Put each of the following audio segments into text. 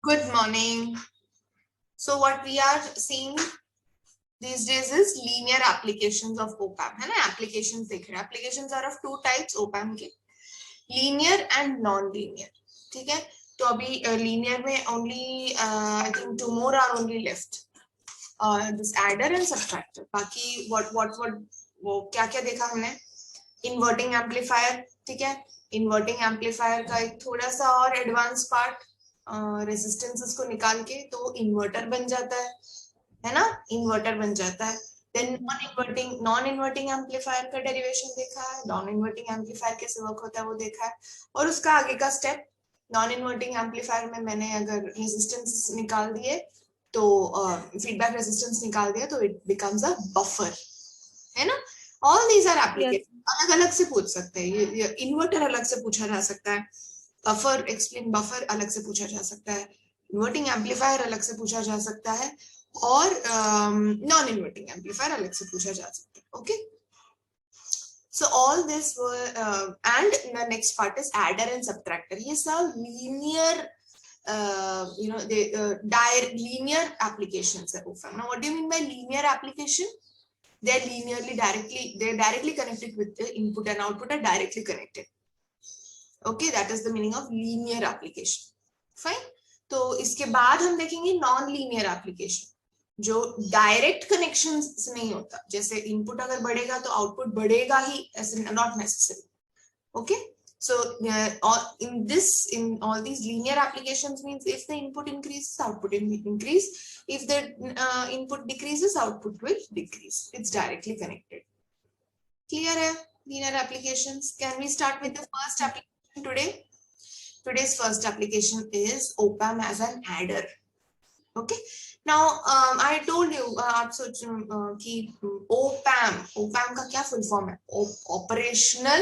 Good morning. So what we are seeing these days is linear applications of op-amp. है ना? Applications देख रहे हैं. Applications are of two types op-amp के, linear and non-linear. ठीक है? तो अभी linear में only I think two more are only left. This adder and subtractor. बाकी what वो क्या क्या देखा हमने? Inverting amplifier. ठीक है? Inverting amplifier का एक थोड़ा सा और advanced part. रेजिस्टेंसेस को निकाल के तो इन्वर्टर बन जाता है ना? इन्वर्टर बन जाता है. देन नॉन इन्वर्टिंग एम्पलीफायर का डेरिवेशन देखा है, नॉन इन्वर्टिंग एम्पलीफायर कैसे वर्क होता है वो देखा है, और उसका आगे का स्टेप नॉन इन्वर्टिंग एम्पलीफायर में मैंने अगर रेजिस्टेंस निकाल दिए तो फीडबैक रेजिस्टेंस निकाल दिया तो इट बिकम्स अ बफर, है ना? All these are application. अलग अलग से पूछ सकते हैं. ये इन्वर्टर अलग से पूछा जा सकता है, बफर एक्सप्लेन बफर अलग से पूछा जा सकता है, इन्वर्टिंग एम्पलीफायर अलग से पूछा जा सकता है, और नॉन इन्वर्टिंग एम्पलीफायर अलग से पूछा जा सकता है. Okay, so all this were and the next part is adder and subtractor. ये सब linear linear applications है op-amp. Now what do you mean by linear application? They're directly connected with the input and output are directly connected. Okay, that is the meaning of linear application. Fine. तो इसके बाद हम देखेंगे non linear application, जो direct connection नहीं होता. जैसे input अगर बढ़ेगा तो आउटपुट बढ़ेगा ही, ऐसे not necessary. Okay, so in all these linear applications means if the input increases, output increase. If the input decreases, output will decrease. It's directly connected. Clear hai? Linear applications. Can we start with the first application today? Today's first application is op-amp as an adder. Okay. Now I told you आप सोच कि op-amp का क्या full form है? Operational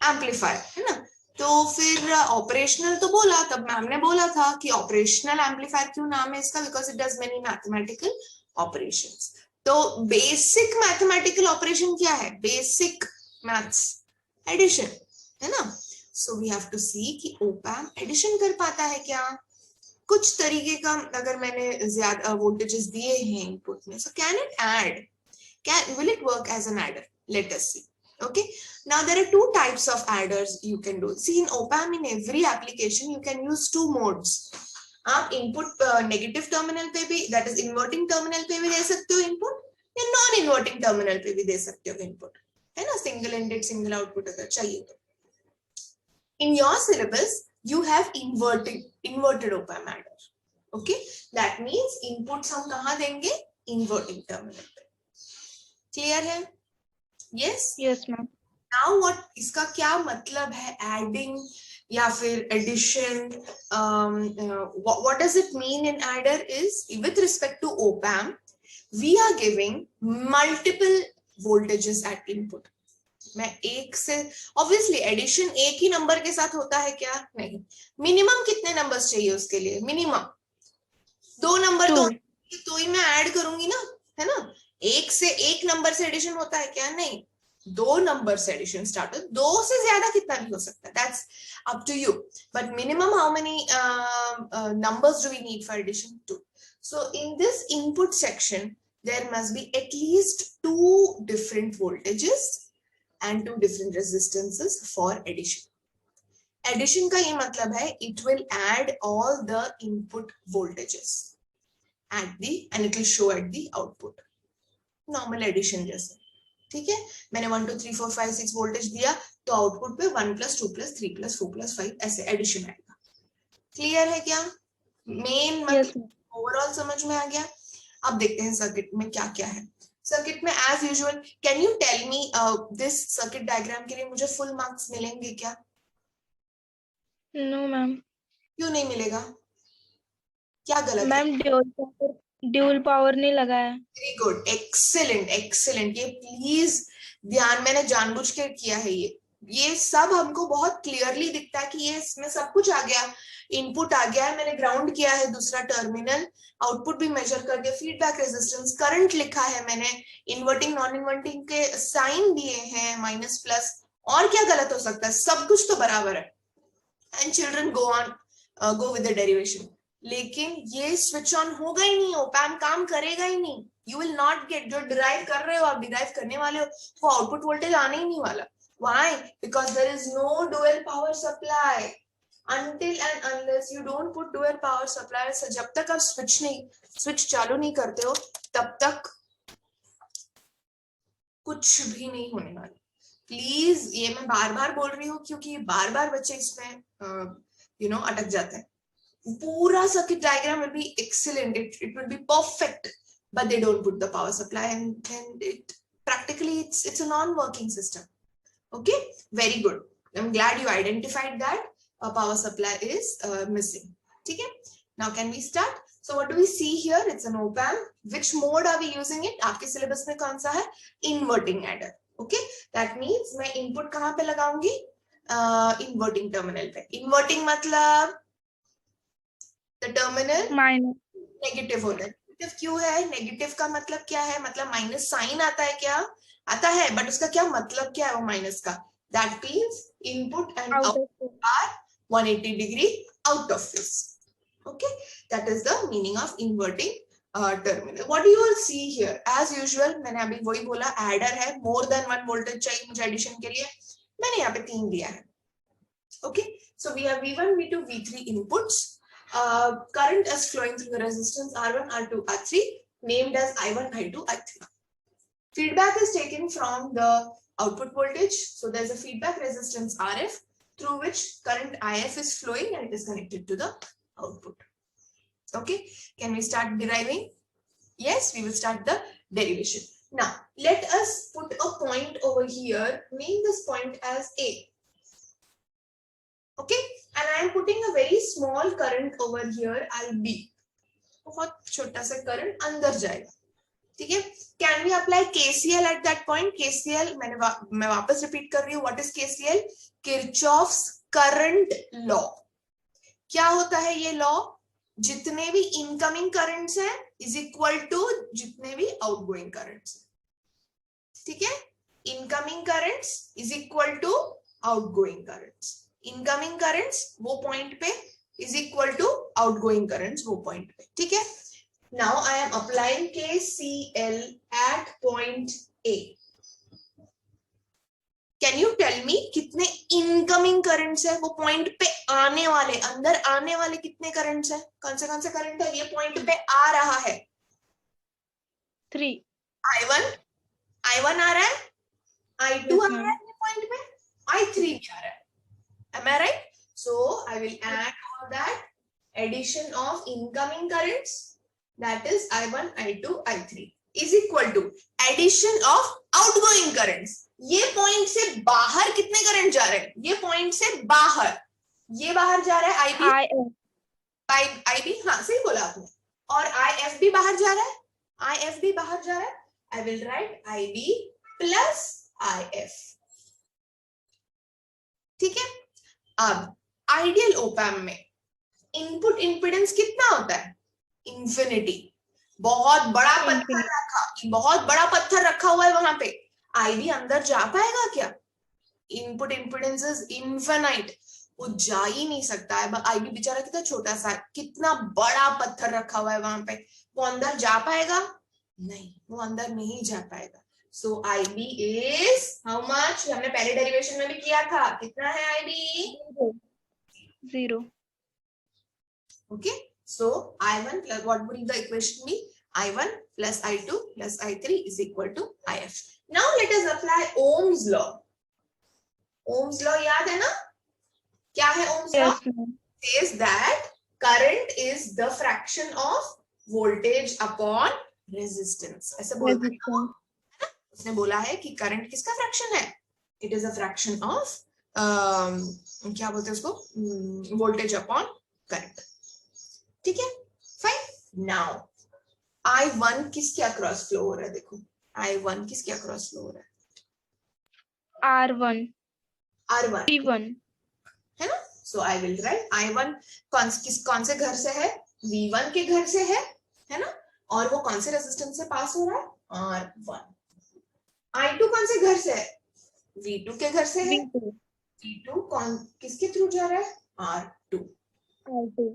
amplifier, है ना? तो फिर ऑपरेशनल तो बोला, तब मैम ने बोला था कि ऑपरेशनल एम्पलीफायर क्यों नाम है इसका, because it does many mathematical operations. तो बेसिक मैथमेटिकल ऑपरेशन क्या है? बेसिक मैथ्स एडिशन, है ना? सो वी हैव टू सी कि op-amp एडिशन कर पाता है क्या. कुछ तरीके का, अगर मैंने ज्यादा वोल्टेजेस दिए हैं इनपुट में, so can it add, will it work as an adder? Let us see. Okay, now there are two types of adders you can do. See, in op-amp, in every application you can use two modes. आप input negative terminal पे भी, that is inverting terminal पे भी दे सकते हो input, या non inverting terminal पे भी दे सकते हो इनपुट, है ना? सिंगल एंडेड सिंगल आउटपुट अगर चाहिए तो. In your syllabus you have inverted op-amp adder. Okay, that means inputs हम कहाँ देंगे? Inverting terminal पे. Clear है? Yes? Yes, ma'am. Now what, इसका क्या मतलब है adding या फिर addition? What does it mean in adder is, with respect to op-amp, we are giving multiple voltages at input. मैं एक से, ऑब्वियसली एडिशन एक ही नंबर के साथ होता है क्या? नहीं. मिनिमम कितने नंबर्स चाहिए उसके लिए? Minimum 2 number. तो ही मैं ऐड करूंगी ना, है ना? एक से एक नंबर से एडिशन होता है क्या? नहीं. 2 नंबर से एडिशन स्टार्ट हो, 2 से ज्यादा कितना भी हो सकता है, that's up to you. But minimum how many numbers do we need for addition? 2. So in this input section there must be at least 2 different voltages and 2 different resistances for addition. Addition का ये मतलब है it will add all the input voltages at the, and it will show at the output. Normal addition जैसे, ठीक है? मैंने 1 2 3 4 5 6 voltage दिया तो आउटपुट पे 1 + 2 + 3 + 4 + 5 ऐसे एडिशन आएगा. क्लियर है क्या? मेन मतलब ओवरऑल समझ में आ गया. अब देखते हैं सर्किट में क्या क्या है. सर्किट में as usual, can you tell me this circuit diagram के लिए मुझे फुल मार्क्स मिलेंगे क्या? No ma'am. क्यों नहीं मिलेगा? क्या गलत है? मैम ड्यूल पावर नहीं लगा है. Very good, excellent excellent. ये प्लीज ध्यान, मैंने जानबूझ के किया है. ये सब हमको बहुत क्लियरली दिखता है कि ये इसमें सब कुछ आ गया. इनपुट आ गया है, मैंने ग्राउंड किया है दूसरा टर्मिनल, आउटपुट भी मेजर कर दिया, फीडबैक रेजिस्टेंस, करंट लिखा है मैंने, इन्वर्टिंग नॉन इन्वर्टिंग के साइन दिए हैं, माइनस प्लस. और क्या गलत हो सकता है? सब कुछ तो बराबर है. And children go with the derivation. लेकिन ये स्विच ऑन होगा ही नहीं, ओप एम्प काम करेगा ही नहीं. यू विल नॉट गेट, जो डिराइव कर रहे हो आप, डिराइव करने वाले हो, वो आउटपुट वोल्टेज आने ही नहीं वाला. Why? Because there is no dual power supply. Until and unless you don't put dual power supply, so जब तक आप स्विच चालू नहीं करते हो तब तक कुछ भी नहीं होने वाला. प्लीज, ये मैं बार बार बोल रही हूँ क्योंकि बार बार बच्चे इसमें अटक जाते हैं. पूरा circuit diagram will be excellent, it will be perfect, but they don't put the power supply, and it practically it's a non-working system. Okay, very good. I'm glad you identified that a power supply is missing. Okay, now can we start? So what do we see here? It's an op amp. Which mode are we using it? आपके syllabus में कौन सा है? Inverting adder. Okay, that means मैं input कहाँ पे लगाऊंगी? Inverting terminal पे. Inverting मतलब the terminal negative होना है. Negative क्यों है? Negative का मतलब क्या है? मतलब minus sign आता है क्या? आता है, but उसका क्या मतलब क्या है वो माइनस का? That means input and output are 180 degree out of phase. Okay, that is the meaning of inverting terminal. What do you all see here? As usual, मैंने अभी वही बोला, adder है, more than 1 voltage चाहिए मुझे addition के लिए, मैंने यहाँ पे 3 दिया है. Okay, so we have V1, V2, V3 inputs. Current is flowing through the resistance R1, R2, R3, named as I1, I2, I3. Feedback is taken from the output voltage. So there's a feedback resistance RF through which current IF is flowing and it is connected to the output. Okay, can we start deriving? Yes, we will start the derivation. Now, let us put a point over here. Name this point as A. Okay, and I am putting a very small current over here, IB. बहुत छोटा सा current अंदर जाएगा. ठीक है, can we apply KCL at that point? KCL मैं वापस repeat कर रही हूँ. What is KCL? Kirchhoff's current law. क्या होता है ये लॉ? जितने भी इनकमिंग करंट्स हैं इज इक्वल टू जितने भी आउटगोइंग करंट्स. ठीक है, incoming currents is equal to outgoing currents. Incoming currents वो पॉइंट पे is equal to outgoing currents वो पॉइंट पे. ठीक है, now I am applying KCL at point A. Can you tell me कितने incoming currents है वो पॉइंट पे आने वाले, अंदर आने वाले कितने currents है? कौन से current है ये पॉइंट पे आ रहा है? 3. I1 आ रहा है, I2 आ रहा है ये पॉइंट पे, I3 भी आ रहा है. Am I right? So I will add all that addition of incoming currents, that is I1, I2, I3 is equal to addition of outgoing currents. ये पॉइंट से बाहर कितने करंट जा रहे हैं? ये पॉइंट से बाहर, ये बाहर जा रहा है IB, हाँ सही बोला आपने. और IF भी बाहर जा रहा है, IF भी बाहर जा रहा है. I will write IB plus IF. ठीक है, अब आइडियल ओप एम्प में इनपुट इंपिडेंस कितना होता है? इंफिनिटी. बहुत बड़ा पत्थर रखा हुआ है वहां पे. आईबी अंदर जा पाएगा क्या? इनपुट इंपिडेंस इज इनफिनाइट, वो जा ही नहीं सकता है. आईबी बेचारा कितना छोटा सा, कितना बड़ा पत्थर रखा हुआ है वहां पे, वो अंदर जा पाएगा? नहीं, वो अंदर नहीं जा पाएगा. सो आईबी इज हाउ मच? हमने पहले डेरिवेशन में भी किया था, कितना है IB? 0. Okay, so I1 plus, what would the equation be? I1 plus I2 plus I3 is equal to IF. Now let us apply Ohm's law. Ohm's law याद है ना? क्या है Ohm's law? Says that current is the fraction of voltage upon resistance. ऐसे बोलता है, उसने बोला है कि करंट किसका फ्रैक्शन है? It is a fraction of क्या बोलते हैं उसको? Voltage upon current. ठीक है, फाइन. नाउ I1 किसके अक्रॉस फ्लो हो रहा है? देखो I1 किसके अक्रॉस फ्लो हो रहा है? R1 P1 है ना. सो आई विल राइट I1 कौन से घर से है? V1 के घर से है ना. और वो कौन से रेजिस्टेंस से पास हो रहा है? R1. I2 कौन से घर से है? V2 के घर से है. V2 किसके थ्रू जा रहा है? R2. Okay.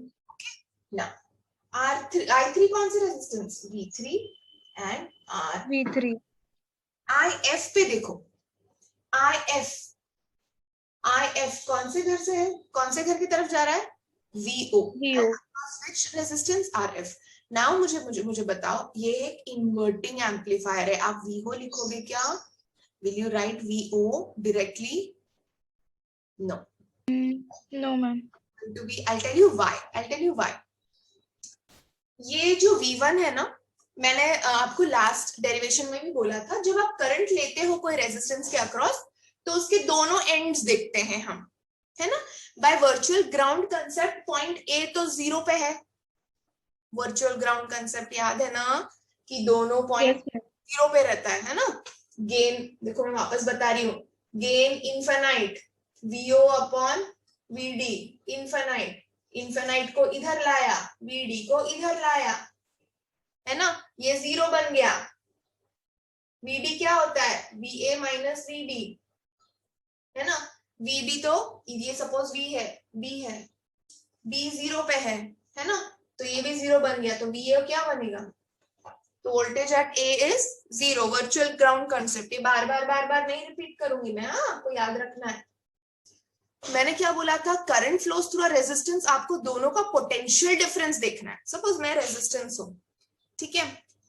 Now I3 कौन से resistance, V3 and R। V3 IF पे देखो, IF कौन से घर से है, कौन से घर की तरफ जा रहा है, VO। Which resistance, RF। Now मुझे बताओ, ये एक इन्वर्टिंग एम्पलीफायर है, आप VO लिखोगे क्या, will you write VO directly, no no ma'am. to be, I'll tell you why। ये जो V1 है ना, मैंने आपको लास्ट डेरिवेशन में भी बोला था, जब आप करंट लेते हो कोई रेजिस्टेंस के अक्रॉस, तो उसके दोनों एंड्स देखते हैं हम, है ना। By virtual ground concept point A तो 0 पे है, वर्चुअल ग्राउंड कंसेप्ट याद है ना, कि दोनों पॉइंट 0 पे रहता है ना। गेन देखो, मैं वापस बता रही हूँ, gain infinite, VO upon VD infinite, infinite को इधर लाया, VD को इधर लाया, है ना, ये 0 बन गया। VD क्या होता है, VA माइनस VD, है ना। VB तो ये सपोज V है, B 0 पे है ना, तो ये भी 0 बन गया, तो VA क्या बनेगा, तो voltage at A is 0, virtual ground concept. ये बार बार नहीं रिपीट करूंगी मैं, आपको याद रखना है। मैंने क्या बोला था, current flows through a resistance, आपको दोनों का पोटेंशियल डिफरेंस देखना है। सपोज मैं रेजिस्टेंस हूं, ठीक है,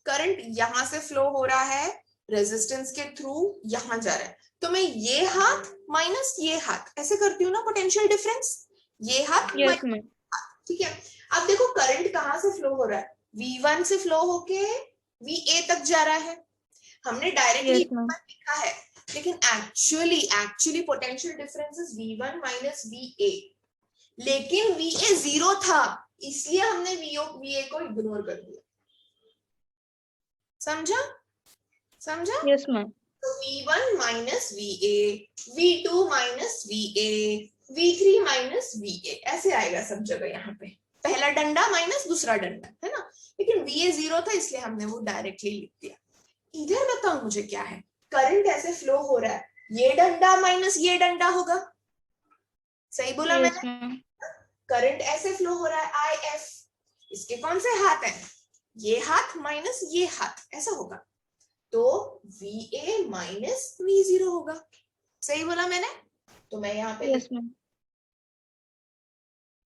करंट यहां से फ्लो हो रहा है, रेजिस्टेंस के थ्रू यहां जा रहा है, तो मैं ये हाथ माइनस ये हाथ ऐसे करती हूँ ना, पोटेंशियल डिफरेंस, ये हाथ yes, ठीक है। अब देखो करंट कहां से फ्लो हो रहा है, V1 से फ्लो होके VA तक जा रहा है, हमने डायरेक्टली लिखा है, लेकिन actually potential difference is V1 minus VA, लेकिन VA 0 था, इसलिए हमने VA को इग्नोर कर दिया। समझा yes मैम। तो V1 minus VA, V2 minus VA, V3 minus VA, ऐसे आएगा सब जगह, यहाँ पे पहला डंडा माइनस दूसरा डंडा, है ना, लेकिन VA 0 था, इसलिए हमने वो डायरेक्टली लिख दिया। इधर बताओ मुझे क्या है, करंट ऐसे फ्लो हो रहा है, ये डंडा माइनस ये डंडा होगा, सही बोला yes, मैंने। करंट ऐसे फ्लो हो रहा है IF, इसके कौन से हाथ हैं, ये हाथ माइनस ये हाथ, ऐसा होगा, तो VA माइनस V0 होगा, सही बोला मैंने। तो मैं यहाँ पे yes,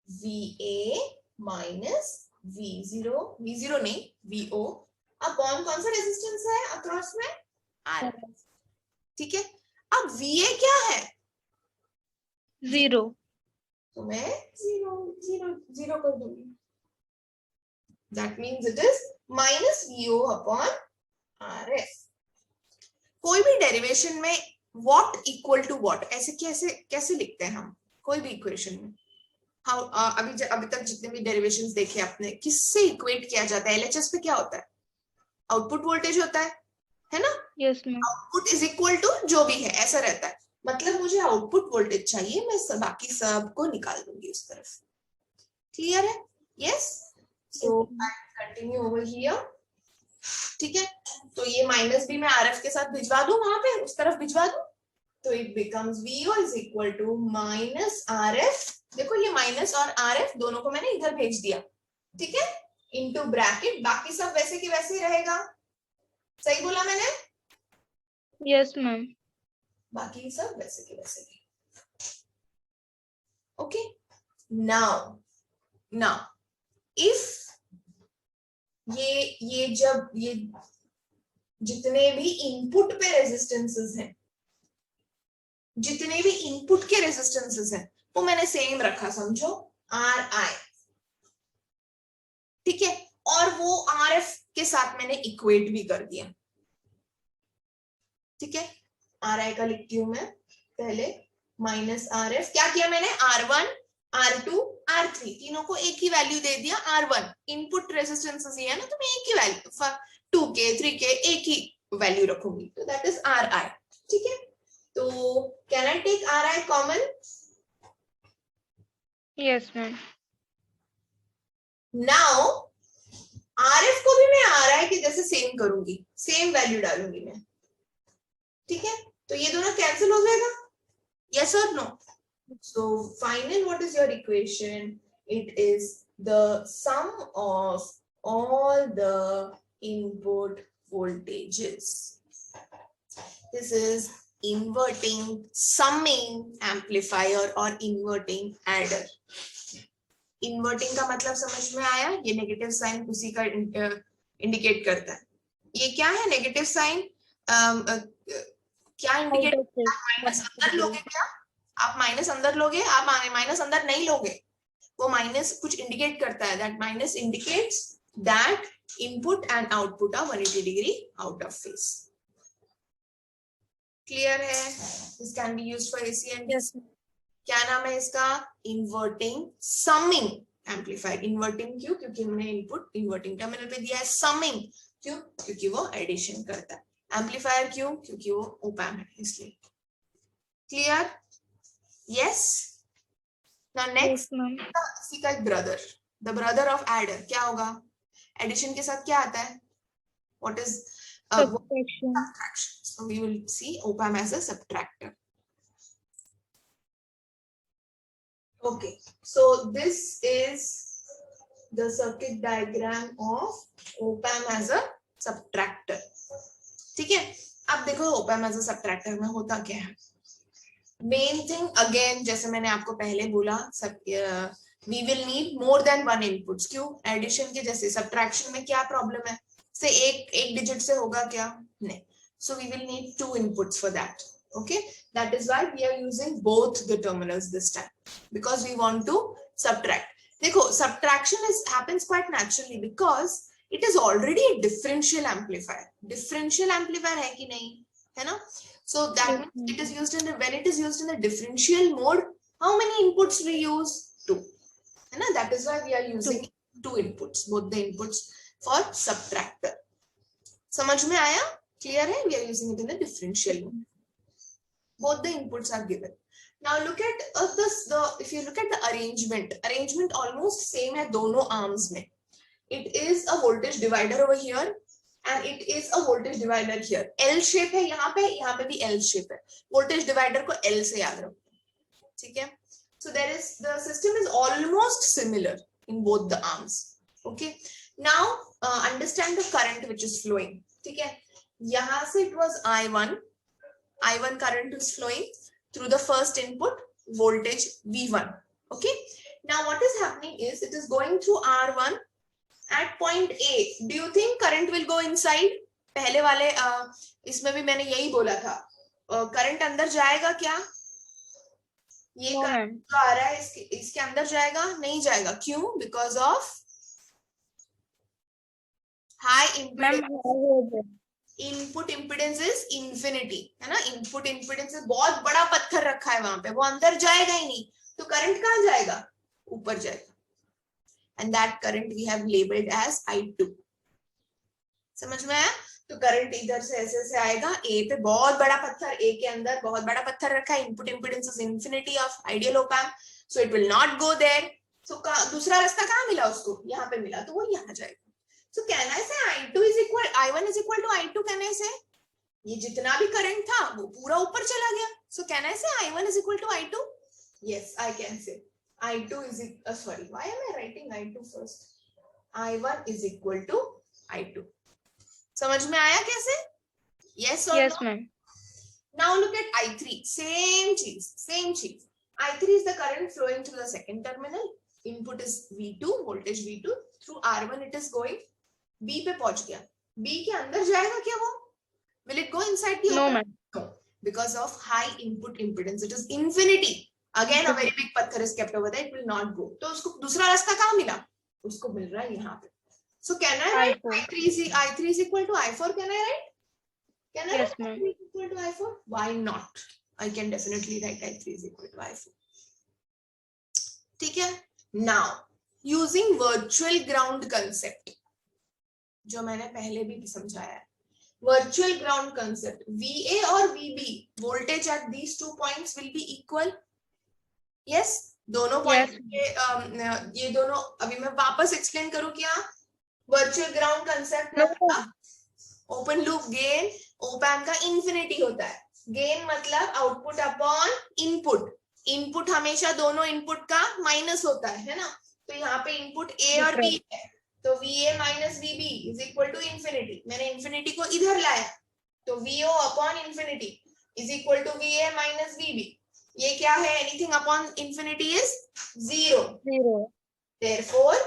VA माइनस V0 नहीं VO अपॉन कौन सा रेजिस्टेंस है अक्रॉस में, R, ठीक है। अब VA क्या है, 0, तो मैं 0 कर दूंगी, that means it is minus VO upon RF। कोई भी डेरिवेशन में व्हाट इक्वल टू व्हाट ऐसे कैसे लिखते हैं हम, कोई भी इक्वेशन में, अभी तक जितने भी डेरिवेशंस देखे आपने, किससे इक्वेट किया जाता है, LHS पे क्या होता है, आउटपुट वोल्टेज होता है ना, yes ma'am. Output is equal to जो भी है, ऐसा रहता है, मतलब मुझे आउटपुट वोल्टेज चाहिए, मैं बाकी सब को निकाल दूंगी उस तरफ, क्लियर है, yes. So I continue over here, ठीक है, तो ये माइनस भी मैं RF के साथ भिजवा दूं, वहां पे उस तरफ भिजवा दूं, तो it becomes VO is equal to minus RF, देखो ये माइनस और RF दोनों को मैंने इधर भेज दिया, ठीक है, इनटू ब्रैकेट, बाकी सब वैसे की वैसे ही रहेगा, सही बोला मैंने, yes मैम। बाकी सब वैसे के वैसे ही, ओके। नाउ इफ ये जब ये जितने भी इनपुट पे रेजिस्टेंसेस हैं, जितने भी इनपुट के रेजिस्टेंसेस हैं, वो मैंने सेम रखा, समझो RI, ठीक है, और वो RF के साथ मैंने इक्वेट भी कर दिया, ठीक है। RI का लिखती हूं मैं पहले, माइनस RF, क्या किया मैंने, R1 R2 R3 तीनों को एक ही वैल्यू दे दिया, R1 इनपुट रेजिस्टेंसेस ये है ना, तो मैं एक ही वैल्यू 2K 3K एक ही वैल्यू रखूंगी, तो दैट इज RI, ठीक है। तो can I take RI common, yes ma'am. Now RF को भी मैं RI के जैसे सेम करूंगी, सेम वैल्यू डालूंगी मैं, ठीक है, तो ये दोनों कैंसिल हो जाएगा, यस और no. So final what is your equation, It is the sum of all the input voltages. This is inverting summing amplifier और inverting adder. Inverting का मतलब समझ में आया? ये नेगेटिव साइन उसी का इंडिकेट करता है. ये क्या है नेगेटिव साइन? क्या इंडिकेट? माइनस अंदर लोगे क्या? आप माइनस अंदर लोगे? आप माइनस अंदर नहीं लोगे. वो माइनस कुछ इंडिकेट करता है. That minus indicates that input and output are 180 degree out of phase. Clear है? This can be used for AC and DC. क्या नाम है इसका? Inverting summing amplifier. इन्वर्टिंग क्यों? क्योंकि हमने इनपुट इन्वर्टिंग टर्मिनल पे दिया है. समिंग क्यों? क्योंकि वो एडिशन करता है. एम्पलीफायर क्यों? क्योंकि वो ऑप एम्प है इसलिए. क्लियर? यस. नाउ नेक्स्ट इसी का brother, the brother of adder क्या होगा? एडिशन के साथ क्या आता है? What is subtraction. So we will see op amp as a subtractor. Okay, so this is the circuit diagram of op amp as a subtractor. ठीक है. अब देखो op amp as a subtractor में होता क्या है. Main thing again, जैसे मैंने आपको पहले बोला, we will need more than one inputs. क्यों? एडिशन के जैसे subtraction में क्या प्रॉब्लम है? से एक डिजिट से होगा क्या? नहीं. So we will need two inputs for that. Okay, that is why we are using both the terminals this time, because we want to subtract. देखो, subtraction happens quite naturally because it is already a differential amplifier. Differential amplifier है कि नहीं? है ना? So that means it is used in when it is used in the differential mode, how many inputs we use? 2. है ना? That is why we are using two inputs, both the inputs for subtractor. समझ में आया? Clear है? We are using it in the differential mode. Both the inputs are given. Now look at if you look at the arrangement almost same है दोनों arms में. It is a voltage divider over here and it is a voltage divider here. L shape है यहाँ पे भी L shape है. Voltage divider को L से याद रखो. ठीक है? So the system is almost similar in both the arms. Okay. Now understand the current which is flowing. ठीक है? यहाँ से it was I1 current is flowing through the first input voltage V1. Okay. Now what is happening is it is going through R1 at point A. Do you think current will go inside? पहले वाले इसमें भी मैंने यही बोला था. Current अंदर जाएगा क्या? ये करंट जो आ रहा है इसके अंदर जाएगा? नहीं जाएगा. क्यों? Because of high impedance. Input impedance is infinity. है ना? इनपुट इम्पिडेंस बहुत बड़ा पत्थर रखा है वहां पे, वो अंदर जाएगा ही नहीं. तो करंट कहां जाएगा? ऊपर जाएगा. And that current we have labelled as I2. समझ में आया? तो करंट इधर से ऐसे आएगा. ए पे बहुत बड़ा पत्थर, ए के अंदर बहुत बड़ा पत्थर रखा है. Input impedance is infinity of ideal op amp, so it will not go there. So दूसरा रास्ता कहां मिला उसको? यहाँ पे मिला, तो वो यहाँ जाएगा. So can I say I1 is equal to I2? Can I say ये जितना भी करंट था वो पूरा ऊपर चला गया. So can I say I1 is equal to I2? Yes, I can say I2 is sorry, why am I writing I2 first? I1 is equal to I2. समझ में आया कैसे? Yes or yes, no? ma'am. Now look at I3. Same cheese. I3 is the current flowing through the second terminal. Input is V2, voltage V2. Through R1 it is going. B पे पहुंच गया. B के अंदर जाएगा क्या वो? Will it go inside the No, open? ma'am. No, because of high input impedance. It is infinity. Again, a very big पत्थर is kept over there. It will not go. तो उसको दूसरा रास्ता कहाँ मिला? उसको मिल रहा है यहाँ पे. So can I write I3 is equal to I4? Can I write? Can I Yes, write ma'am. I3 is equal to I4? Why not? I can definitely write I3 is equal to I4. ठीक है? Now, using virtual ground concept, जो मैंने पहले भी समझाया है. Virtual ground concept. VA और VB voltage at these 2 points will be equal. Yes, दोनों पॉइंट के ये दोनों. अभी मैं वापस एक्सप्लेन करूं क्या? Virtual ground concept मतलब open loop gain op amp का इंफिनिटी होता है. गेन मतलब आउटपुट अपॉन इनपुट. इनपुट हमेशा दोनों इनपुट का माइनस होता है ना? तो यहाँ पे इनपुट ए और बी है, तो VA minus VB is equal to infinity. मैंने इंफिनिटी को इधर लाया, तो VO upon infinity is equal to VA minus VB। ये क्या है? Anything upon infinity is 0। Therefore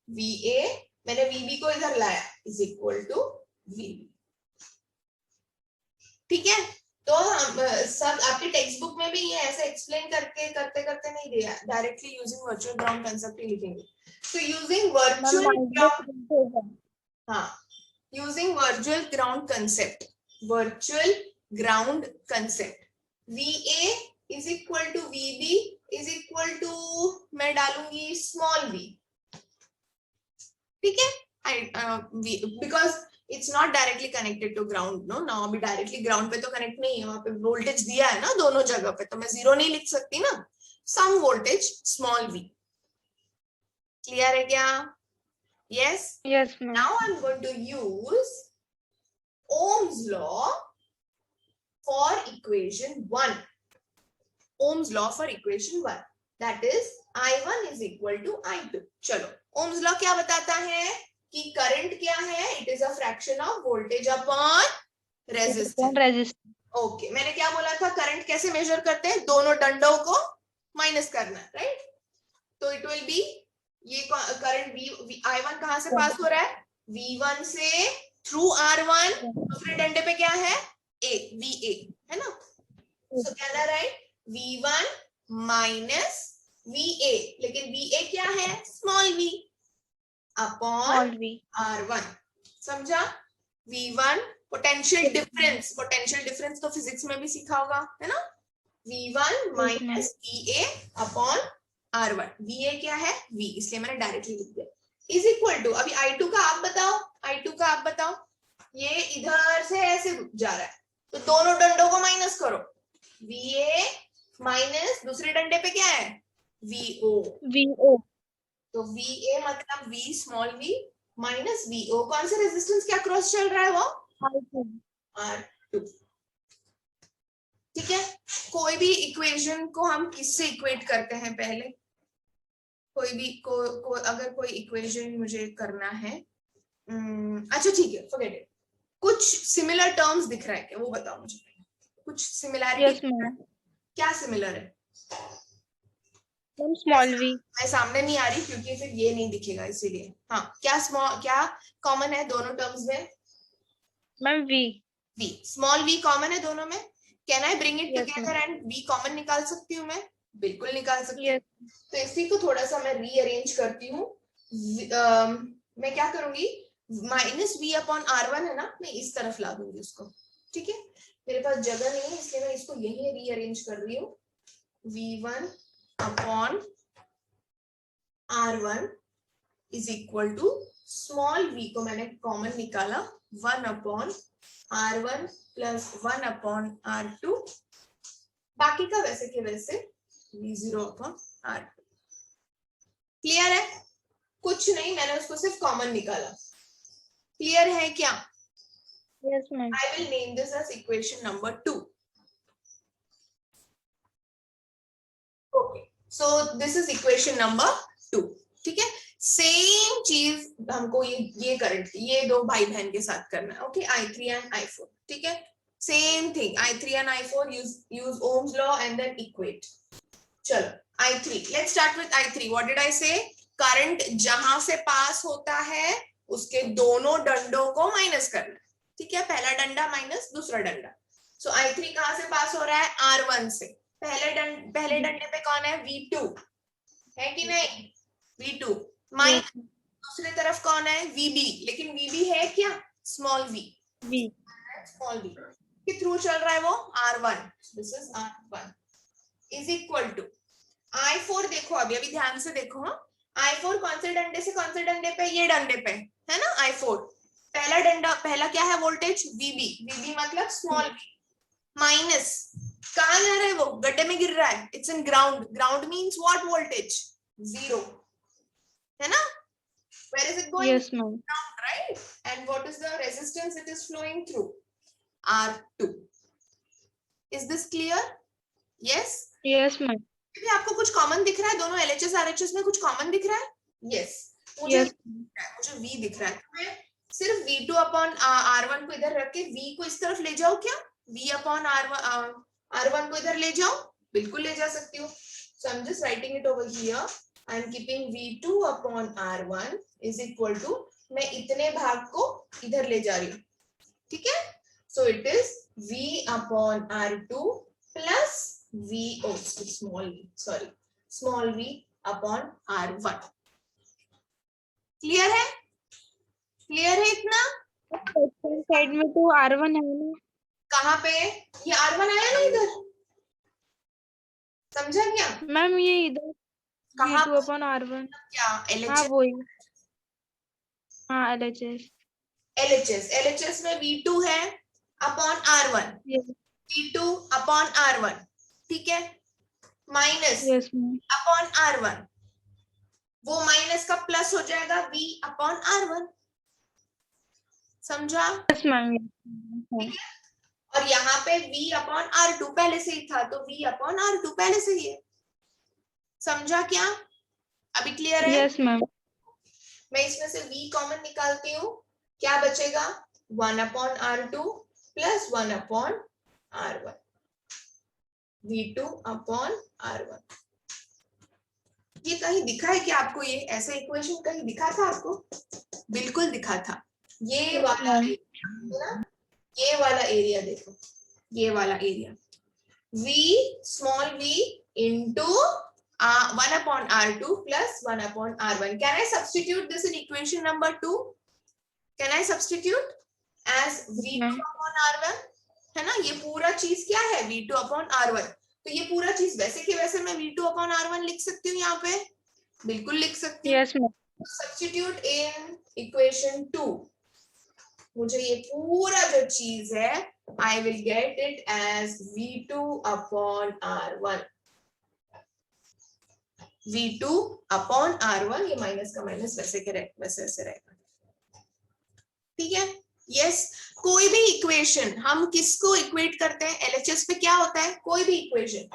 VA, मैंने VB को इधर लाया, इज इक्वल टू VB। ठीक है, तो हम सब आपके टेक्स्ट बुक में भी ये ऐसे एक्सप्लेन करके करते करते नहीं दिया, directly using virtual ground concept ही लिखेंगे। तो यूजिंग वर्चुअल ग्राउंड, हाँ, using virtual ground concept, virtual ground concept, VA is equal to VB is equal to, मैं डालूंगी स्मॉल v। ठीक है, because it's not directly connected to ground, no ना, अभी डायरेक्टली ग्राउंड पे तो कनेक्ट नहीं है, वहां पे वोल्टेज दिया है ना दोनों जगह पे, तो मैं 0 नहीं लिख सकती ना, some voltage small v। Clear है क्या? Yes, Yes, ma'am. Now I am going to use Ohm's law for equation 1. Ohm's law for equation 1, that is I1 is equal to I2. चलो, Ohm's law क्या बताता है कि current क्या है? It is a fraction of voltage upon resistance. Okay, मैंने क्या बोला था? करंट कैसे मेजर करते हैं? दोनों डंडों को माइनस करना, राइट? तो इट विल बी, ये करंट I1 कहां से पास हो रहा है? V1 से थ्रू R1, दूसरे डंडे पे क्या है? A, VA है ना? सो क्या राइट? V1 माइनस VA, लेकिन VA क्या है? Small v upon R1। समझा? V1 potential difference, potential difference तो फिजिक्स में भी सीखा होगा, है ना? V1 minus VA upon R1। VA क्या है? V, इसलिए मैंने डायरेक्टली लिख दिया, इज इक्वल टू, अभी I2 का आप बताओ, I2 का आप बताओ। ये इधर से ऐसे जा रहा है, तो दोनों डंडों को माइनस करो, VA माइनस दूसरे डंडे पे क्या है? VO। तो VA मतलब V small v minus VO, कौन सा रेजिस्टेंस क्या क्रॉस चल रहा है? वो R2। ठीक है, कोई भी इक्वेशन को हम किससे इक्वेट करते हैं? पहले कोई भी अगर कोई इक्वेशन मुझे करना है, अच्छा ठीक है, फॉरगेट इट। कुछ सिमिलर टर्म्स दिख रहा है क्या? वो बताओ मुझे, कुछ सिमिलैरिटी। क्या सिमिलर है? Small v। मैं सामने नहीं आ रही क्योंकि फिर ये नहीं दिखेगा, इसीलिए। हाँ, क्या कॉमन है दोनों टर्म्स में? Ma'am v। Small v common है दोनों में। Can I bring it together and v common निकाल सकती हूँ मैं? बिल्कुल निकाल सकती हूँ। तो इसी को थोड़ा सा मैं रीअरेंज करती हूँ। मैं क्या करूंगी, माइनस v अपॉन R1 है ना, मैं इस तरफ ला दूंगी उसको। ठीक है, मेरे पास जगह नहीं है इसलिए मैं इसको यही रीअरेंज कर रही हूँ। V1 upon R1 is equal to, small v को मैंने कॉमन निकाला, 1 upon R1 plus 1 upon R2, बाकी का वैसे के वैसे V0 अपॉन R2। क्लियर है? कुछ नहीं, मैंने उसको सिर्फ कॉमन निकाला। क्लियर है क्या? Yes, ma'am. I will name this as equation number 2. Okay, so this is equation number 2. ठीक है, सेम चीज हमको ये करंट ये दो भाई बहन के साथ करना है। Okay, I3 and I4। ठीक है, same thing, I3 and I4 use Ohm's law and then equate। चलो I3, let's start with I3. What did I say? Current जहां से पास होता है उसके दोनों डंडों को माइनस करना। ठीक है, पहला डंडा माइनस दूसरा डंडा। सो I3 कहां से पास हो रहा है? R1 से। पहले डंडे पे कौन है? V2 है कि नहीं? V2 माइनस दूसरी तरफ कौन है? VB, लेकिन VB है क्या? Small v। स्मॉल v के थ्रू चल रहा है वो R1, this is R1 is equal to I4। देखो अभी ध्यान से देखो, I4 कौन से डंडे से कौन से डंडे पे? ये डंडे पे है ना I4। पहला डंडा, पहला क्या है? वोल्टेज VB मतलब स्मॉल v माइनस, कहां जा रहा है वो? गड्ढे में गिर रहा है, it's in ground. Ground means what? Voltage 0 है ना? Where is it going? Yes, ma'am. Ground, right? And what is the resistance it is flowing through? R2. Is this clear? Yes? Yes, ma'am. भी आपको कुछ common दिख रहा है? दोनों LHS RHS में कुछ कॉमन दिख रहा है? यस, मुझे Yes. मुझे V दिख रहा है। मैं सिर्फ V2 अपॉन R1 को इधर रख के V को इस तरफ ले जाओ क्या? V अपॉन R1 को इधर ले जाओ, बिल्कुल ले जा सकती हूँ। So I'm just writing it over here. I'm keeping V2 upon R1 is equal to, मैं इतने भाग को इधर ले जा रही हूँ, ठीक है? So it is V upon R2 plus V, oh small v, sorry, small v upon R1. Clear है? क्लियर है इतना? साइड में तो R1 है ना? कहाँ पे? ये R1 आया ना इधर, समझा क्या? मैम ये इधर कहाँ V2 अपॉन R1, क्या? हाँ LHS, वही, हाँ LHS। LHS में V2 है upon R1, Yes. V2 upon R1, ठीक है? Minus Yes ma'am. Upon R1, वो माइनस का प्लस हो जाएगा V अपॉन R1, समझा? Yes ma'am. और यहाँ पे V अपॉन R2 पहले से ही था, तो V अपॉन R2 पहले से ही है, समझा क्या? अभी क्लियर है? Yes ma'am. मैं इसमें से V कॉमन निकालती हूँ, क्या बचेगा? 1 upon R2 plus 1 upon R1, V2 upon R1। ये कहीं दिखा है क्या आपको? ये ऐसा इक्वेशन कहीं दिखा था आपको? बिल्कुल दिखा था। ये वाला ना, ये वाला एरिया देखो, ये वाला area V small v into 1 upon R2 plus 1 upon R1. Can I substitute this in equation number 2? Can I substitute as V2 upon R1? है ना, ये पूरा चीज क्या है? V2 upon R1। तो ये पूरा चीज वैसे के वैसे मैं V2 upon R1 लिख सकती हूँ यहाँ पे, बिल्कुल लिख सकती हूँ। Yes ma'am. Substitute in equation 2, मुझे ये पूरा जो चीज है I will get it as V2 upon R1, V2 upon R1, ये माइनस का माइनस वैसे के वैसे वैसे रहेगा, ठीक है? यस, कोई भी इक्वेशन हम किसको इक्वेट करते हैं? LHS पे क्या होता है? कोई भी इक्वेशन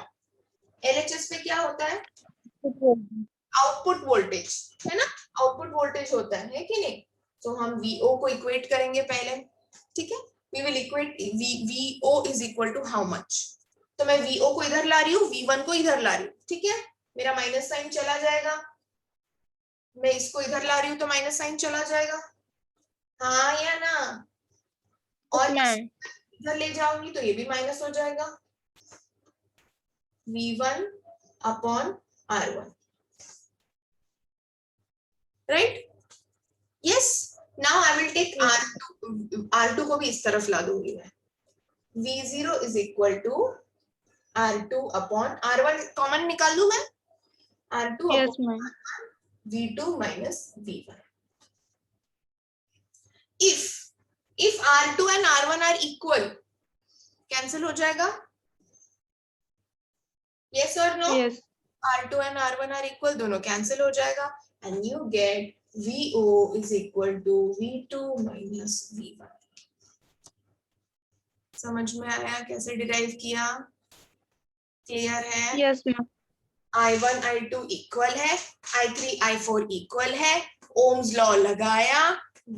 LHS पे क्या होता है? आउटपुट वोल्टेज, है ना? आउटपुट वोल्टेज होता है कि नहीं? तो हम VO को इक्वेट करेंगे पहले, ठीक है? We will equate VO is equal to how much? तो मैं VO को इधर ला रही हूँ, V1 को इधर ला रही हूँ, ठीक है? मेरा माइनस साइन चला जाएगा, मैं इसको इधर ला रही हूँ तो माइनस साइन चला जाएगा, हाँ या ना? और इधर ले जाऊंगी तो ये भी माइनस हो जाएगा, V1 upon R1, right? Yes, now I will take R2 को भी इस तरफ ला दूंगी मैं, V0 is equal to R2 upon R1, common निकाल दूं मैं, R2 upon V2 minus V1. If R2 and R1 are equal, cancel हो जाएगा, yes or no? Yes. R2 and R1 are equal, दोनों कैंसिल हो जाएगा, and you get VO is equal to V2 minus V1. समझ में आया कैसे derive किया? क्लियर है? Yes ma'am. I1 I2 equal है, I3 I4 इक्वल है, ओम्स लॉ लगाया,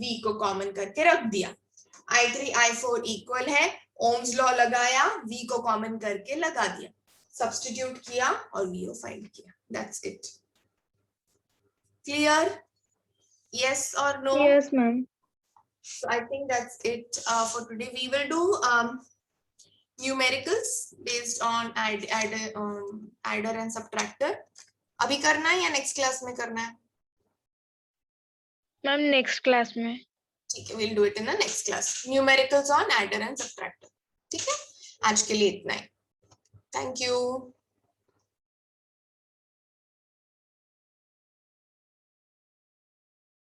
V को कॉमन करके रख दिया, I3 I4 इक्वल है, ओम्स लॉ लगाया, V को कॉमन करके लगा दिया, सब्स्टिट्यूट किया और VO फाइंड किया, दैट्स इट। क्लियर? यस और नो? Yes मैम। So I think that's it for today. We will do numericals based on adder and subtractor. अभी करना है या नेक्स्ट क्लास में करना है? मैम नेक्स्ट क्लास में। ठीक है, we'll do it in the next class. Numericals on adder and subtractor. ठीक है, आज के लिए इतना ही। Thank you.